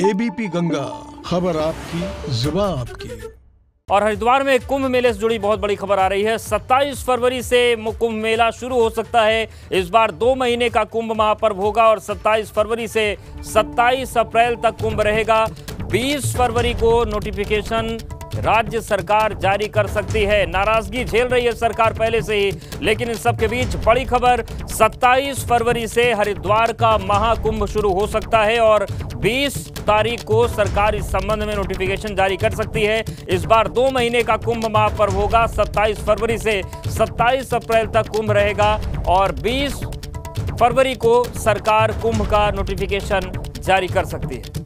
ABP Ganga, खबर आपकी, जुबान आपकी। और हरिद्वार में कुंभ मेले से जुड़ी बहुत बड़ी खबर आ रही है। 27 फरवरी से कुंभ मेला शुरू हो सकता है। इस बार 2 महीने का कुंभ महापर्व होगा और 27 फरवरी से 27 अप्रैल तक कुंभ रहेगा। 20 फरवरी को नोटिफिकेशन राज्य सरकार जारी कर सकती है। नाराजगी झेल रही है सरकार पहले से ही, लेकिन इन सब के बीच बड़ी खबर, 27 फरवरी से हरिद्वार का महाकुंभ शुरू हो सकता है और 20 तारीख को सरकार इस संबंध में नोटिफिकेशन जारी कर सकती है। इस बार 2 महीने का कुंभ महापर्व होगा। 27 फरवरी से 27 अप्रैल तक कुंभ रहेगा और 20 फरवरी को सरकार कुंभ का नोटिफिकेशन जारी कर सकती है।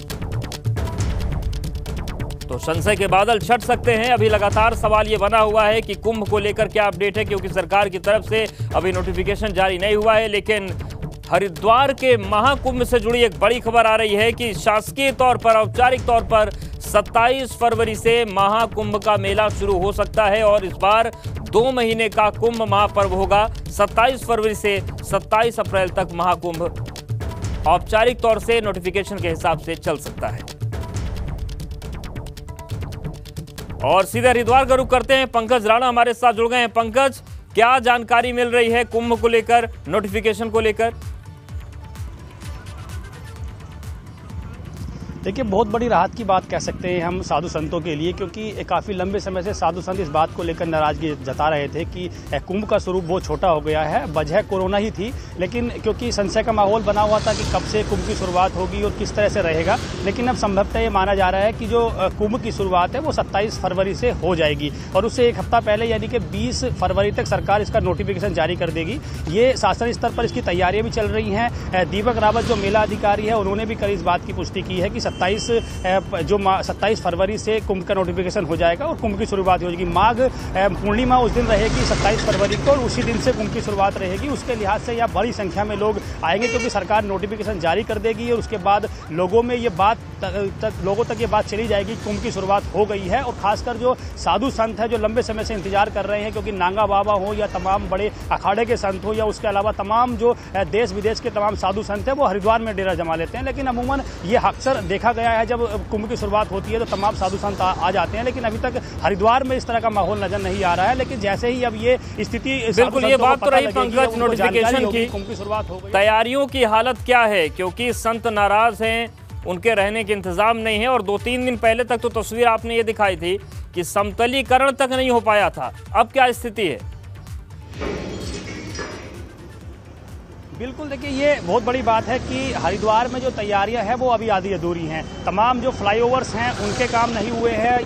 तो संशय के बादल छट सकते हैं। अभी लगातार सवाल ये बना हुआ है कि कुंभ को लेकर क्या अपडेट है, क्योंकि सरकार की तरफ से अभी नोटिफिकेशन जारी नहीं हुआ है। लेकिन हरिद्वार के महाकुंभ से जुड़ी एक बड़ी खबर आ रही है कि शासकीय तौर पर, औपचारिक तौर पर 27 फरवरी से महाकुंभ का मेला शुरू हो सकता है और इस बार 2 महीने का कुंभ महापर्व होगा। 27 फरवरी से 27 अप्रैल तक महाकुंभ औपचारिक तौर से नोटिफिकेशन के हिसाब से चल सकता है। और सीधे हरिद्वार का रुख करते हैं। पंकज राणा हमारे साथ जुड़ गए हैं। पंकज, क्या जानकारी मिल रही है कुंभ को लेकर, नोटिफिकेशन को लेकर? देखिए, बहुत बड़ी राहत की बात कह सकते हैं हम साधु संतों के लिए, क्योंकि काफ़ी लंबे समय से साधु संत इस बात को लेकर नाराजगी जता रहे थे कि कुंभ का स्वरूप बहुत छोटा हो गया है। वजह कोरोना ही थी, लेकिन क्योंकि संशय का माहौल बना हुआ था कि कब से कुंभ की शुरुआत होगी और किस तरह से रहेगा, लेकिन अब संभवतः ये माना जा रहा है कि जो कुंभ की शुरुआत है वो 27 फरवरी से हो जाएगी और उससे एक हफ्ता पहले यानी कि 20 फरवरी तक सरकार इसका नोटिफिकेशन जारी कर देगी। ये शासन स्तर पर इसकी तैयारियां भी चल रही हैं। दीपक रावत जो मेला अधिकारी है, उन्होंने भी कल इस बात की पुष्टि की है कि 27 फरवरी से कुंभ का नोटिफिकेशन हो जाएगा और कुंभ की शुरुआत हो जाएगी। माघ पूर्णिमा उस दिन रहेगी 27 फरवरी को और उसी दिन से कुंभ की शुरुआत रहेगी। उसके लिहाज से यहाँ बड़ी संख्या में लोग आएंगे, क्योंकि सरकार नोटिफिकेशन जारी कर देगी और उसके बाद लोगों में ये बात लोगों तक ये बात चली जाएगी, कुंभ की शुरुआत हो गई है। और खासकर जो साधु संत है, जो लंबे समय से इंतजार कर रहे हैं, क्योंकि नांगा बाबा हो या तमाम बड़े अखाड़े के संत हो या उसके अलावा तमाम जो देश विदेश के तमाम साधु संत है, वो हरिद्वार में डेरा जमा लेते हैं। लेकिन अमूमन ये अक्सर देखा गया है, जब कुंभ की शुरुआत होती है तो तमाम साधु संत आ जाते हैं, लेकिन अभी तक हरिद्वार में इस तरह का माहौल नजर नहीं आ रहा है। लेकिन जैसे ही अब ये स्थिति, बिल्कुल ये बात तो रही पंकज नोटिफिकेशन की, कुंभ की शुरुआत हो गई। तैयारियों की हालत क्या है? क्योंकि संत नाराज हैं, उनके रहने के इंतजाम नहीं है और 2-3 दिन पहले तक तो तस्वीर आपने ये दिखाई थी कि समतलीकरण तक नहीं हो पाया था। अब क्या स्थिति है? बिल्कुल, देखिए, ये बहुत बड़ी बात है कि हरिद्वार में जो तैयारियां हैं वो अभी आधी अधूरी हैं। तमाम जो फ्लाईओवर्स हैं उनके काम नहीं हुए हैं,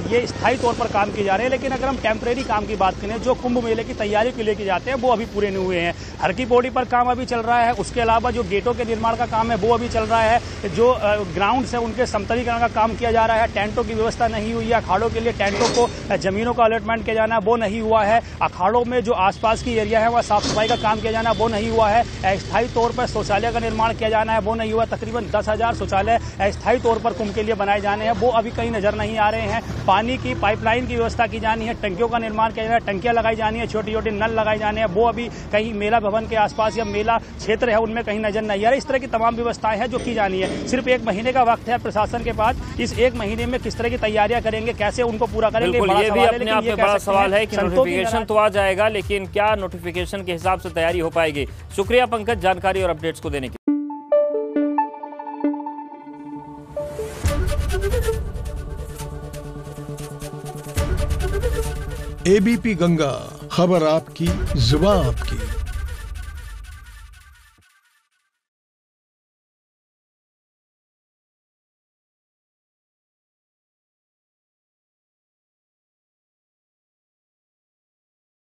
ये स्थायी तौर पर काम किए जा रहे हैं। लेकिन अगर हम टेम्परेरी काम की बात करें, जो कुंभ मेले की तैयारी के लेके जाते हैं, वो अभी पूरे नहीं हुए हैं। हर की पौड़ी पर काम अभी चल रहा है। उसके अलावा जो गेटों के निर्माण का काम है वो अभी चल रहा है। जो ग्राउंड्स है उनके समतलीकरण का काम किया जा रहा है। टेंटों की व्यवस्था नहीं हुई है। अखाड़ों के लिए टेंटों को जमीनों का अलॉटमेंट किया जाना वो नहीं हुआ है। अखाड़ों में जो आसपास की एरिया है वह साफ सफाई का काम किया जाना वो नहीं हुआ है। स्थायी तौर पर शौचालय का निर्माण किया जाना है वो नहीं हुआ। तकरीबन 10,000 शौचालय स्थायी तौर पर कुंभ के लिए बनाए जाने हैं, वो अभी कहीं नजर नहीं आ रहे हैं। पानी की पाइपलाइन की व्यवस्था की जानी है, टंकियों का निर्माण किया जाना है, टंकियां लगाई जानी है, छोटी छोटी नल लगाए जाने हैं, वो अभी कहीं मेला भवन के आसपास या मेला क्षेत्र है उनमें कहीं नजर नहीं आ रही। इस तरह की तमाम व्यवस्थाएं हैं जो की जानी है। सिर्फ 1 महीने का वक्त है प्रशासन के पास। इस 1 महीने में किस तरह की तैयारियां करेंगे, कैसे उनको पूरा करेंगे, ये भी अपने आप में बड़ा सवाल है कि नोटिफिकेशन तो आ जाएगा, लेकिन क्या नोटिफिकेशन के हिसाब से तैयारी हो पाएगी? शुक्रिया पंकज जानकारी और अपडेट्स को देने की। एबीपी गंगा, खबर आपकी, जुबान आपकी।